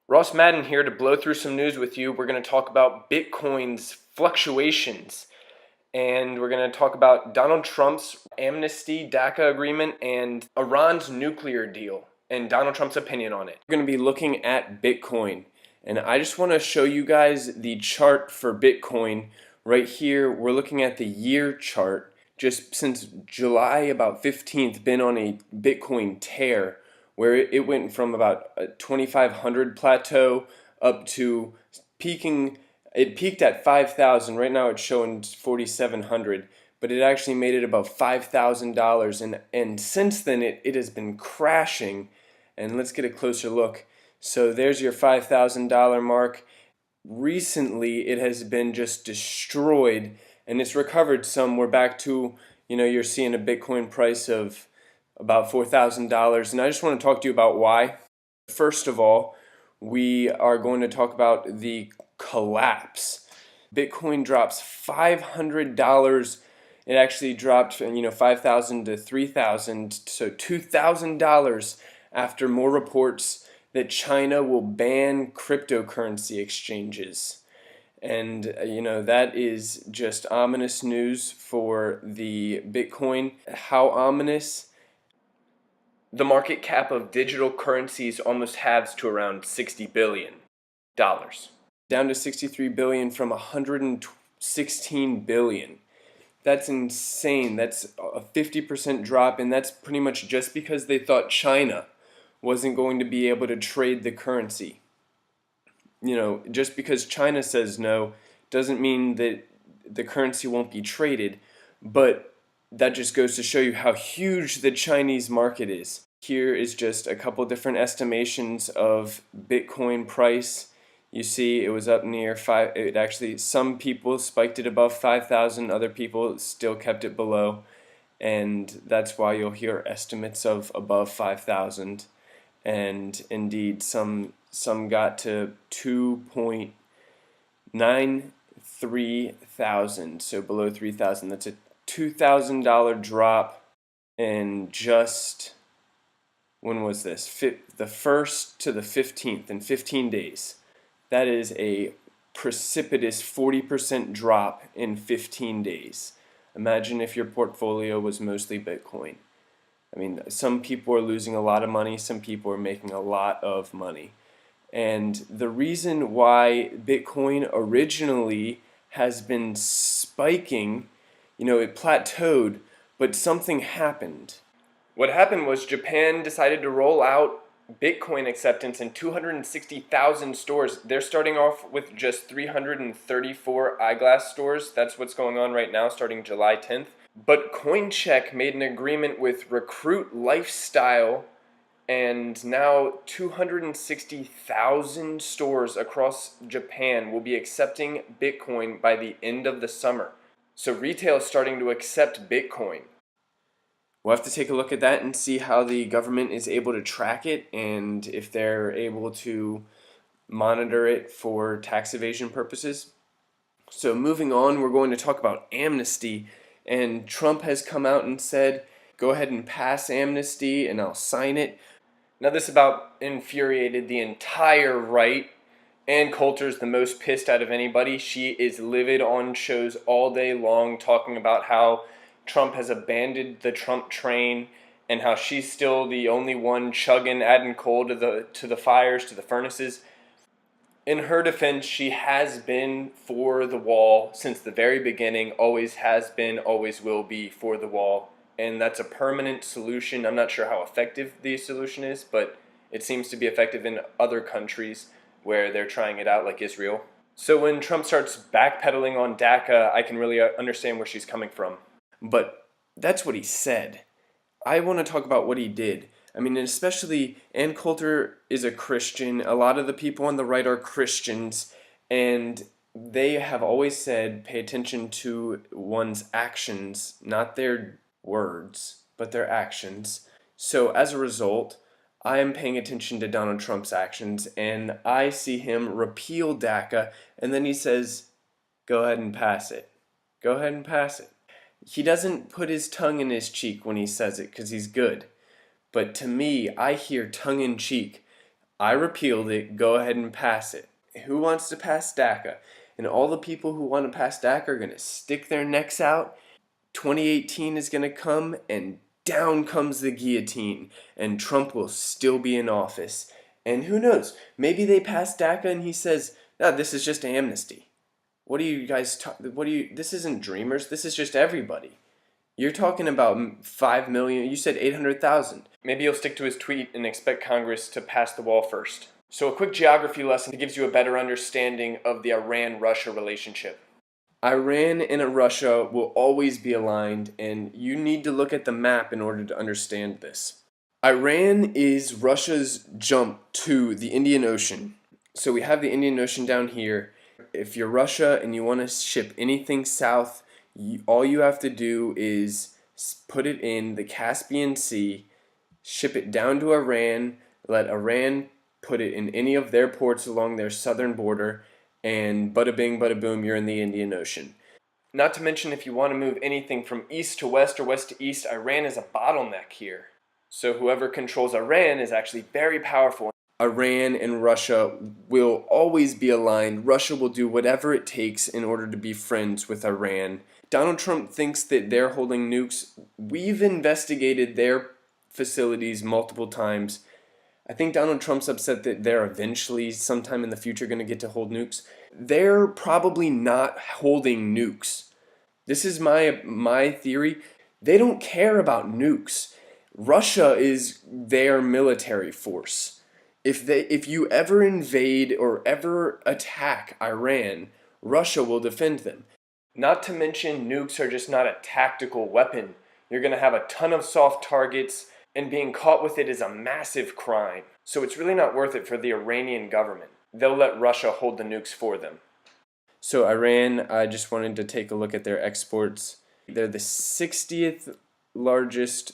Ross Madden here to blow through some news with you. We're going to talk about Bitcoin's fluctuations, and we're going to talk about Donald Trump's Amnesty DACA agreement and Iran's nuclear deal and Donald Trump's opinion on it. We're going to be looking at Bitcoin, and I just want to show you guys the chart for Bitcoin. Right here, we're looking at the year chart. Just since July about 15th, been on a Bitcoin tear where it went from about a 2,500 plateau up to peaking. It peaked at 5,000. Right now it's showing 4,700, but it actually made it above $5,000, and since then it has been crashing. And let's get a closer look. So there's your $5,000 mark. Recently it has been just destroyed, and it's recovered some. We're back to, you're seeing a Bitcoin price of about $4,000, and I just want to talk to you about why. First of all, we are going to talk about the collapse. Bitcoin drops $500. It actually dropped, 5,000 to 3,000, so $2,000 after more reports that China will ban cryptocurrency exchanges. And that is just ominous news for the Bitcoin. How ominous? The market cap of digital currencies almost halves to around $60 billion. Down to 63 billion from 116 billion. That's insane. That's a 50% drop, and that's pretty much just because they thought China wasn't going to be able to trade the currency. Just because China says no doesn't mean that the currency won't be traded, but that just goes to show you how huge the Chinese market is. Here is just a couple different estimations of Bitcoin price. You see it was up near 5. It actually, some people spiked it above 5,000, other people still kept it below, and that's why you'll hear estimates of above 5,000. And indeed, some got to 2.93 thousand, so below 3,000. That's a $2,000 drop in just, when was this? The 1st to the 15th, in 15 days. That is a precipitous 40% drop in 15 days. Imagine if your portfolio was mostly Bitcoin. I mean, some people are losing a lot of money, some people are making a lot of money. And the reason why Bitcoin originally has been spiking, it plateaued, but something happened. What happened was Japan decided to roll out Bitcoin acceptance in 260,000 stores. They're starting off with just 334 eyeglass stores. That's what's going on right now, starting July 10th. But CoinCheck made an agreement with Recruit Lifestyle, and now 260,000 stores across Japan will be accepting Bitcoin by the end of the summer. So retail is starting to accept Bitcoin. We'll have to take a look at that and see how the government is able to track it, and if they're able to monitor it for tax evasion purposes. So moving on, we're going to talk about Amnesty, and Trump has come out and said, go ahead and pass Amnesty and I'll sign it. Now this about infuriated the entire right. Ann Coulter's the most pissed out of anybody. She is livid on shows all day long talking about how Trump has abandoned the Trump train and how she's still the only one chugging, adding coal to the fires, to the furnaces. In her defense, she has been for the wall since the very beginning, always has been, always will be for the wall. And that's a permanent solution. I'm not sure how effective the solution is, but it seems to be effective in other countries where they're trying it out, like Israel. So when Trump starts backpedaling on DACA, I can really understand where she's coming from. But that's what he said. I want to talk about what he did. I mean, especially Ann Coulter is a Christian. A lot of the people on the right are Christians, and they have always said pay attention to one's actions, not their words, but their actions. So as a result, I am paying attention to Donald Trump's actions, and I see him repeal DACA, and then he says, go ahead and pass it. Go ahead and pass it. He doesn't put his tongue in his cheek when he says it because he's good. But to me, I hear tongue in cheek. I repealed it, go ahead and pass it. Who wants to pass DACA? And all the people who want to pass DACA are going to stick their necks out. 2018 is going to come, and down comes the guillotine, and Trump will still be in office. And who knows, maybe they pass DACA and he says, no, this is just amnesty. What are you guys this isn't dreamers, this is just everybody. You're talking about 5 million, you said 800,000. Maybe he'll stick to his tweet and expect Congress to pass the wall first. So a quick geography lesson that gives you a better understanding of the Iran-Russia relationship. Iran and Russia will always be aligned, and you need to look at the map in order to understand this. Iran is Russia's jump to the Indian Ocean. So we have the Indian Ocean down here. If you're Russia and you want to ship anything south, all you have to do is put it in the Caspian Sea, ship it down to Iran, let Iran put it in any of their ports along their southern border, and bada bing, bada boom, you're in the Indian Ocean. Not to mention, if you want to move anything from east to west or west to east, Iran is a bottleneck here. So whoever controls Iran is actually very powerful. Iran and Russia will always be aligned. Russia will do whatever it takes in order to be friends with Iran. Donald Trump thinks that they're holding nukes. We've investigated their facilities multiple times. I think Donald Trump's upset that they're eventually, sometime in the future, going to get to hold nukes. They're probably not holding nukes. This is my theory. They don't care about nukes. Russia is their military force. If you ever invade or ever attack Iran, Russia will defend them. Not to mention, nukes are just not a tactical weapon. You're going to have a ton of soft targets, and being caught with it is a massive crime. So it's really not worth it for the Iranian government. They'll let Russia hold the nukes for them. So Iran, I just wanted to take a look at their exports. They're the 60th largest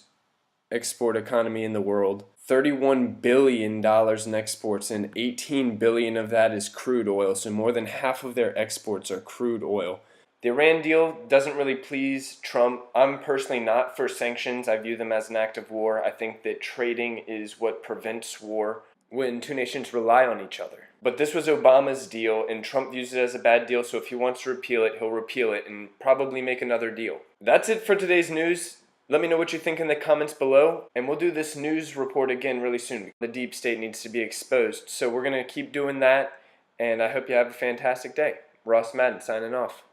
export economy in the world. $31 billion in exports, and 18 billion of that is crude oil. So more than half of their exports are crude oil. The Iran deal doesn't really please Trump. I'm personally not for sanctions. I view them as an act of war. I think that trading is what prevents war when two nations rely on each other. But this was Obama's deal, and Trump views it as a bad deal, so if he wants to repeal it, he'll repeal it and probably make another deal. That's it for today's news. Let me know what you think in the comments below, and we'll do this news report again really soon. The deep state needs to be exposed, so we're going to keep doing that, and I hope you have a fantastic day. Ross Madden signing off.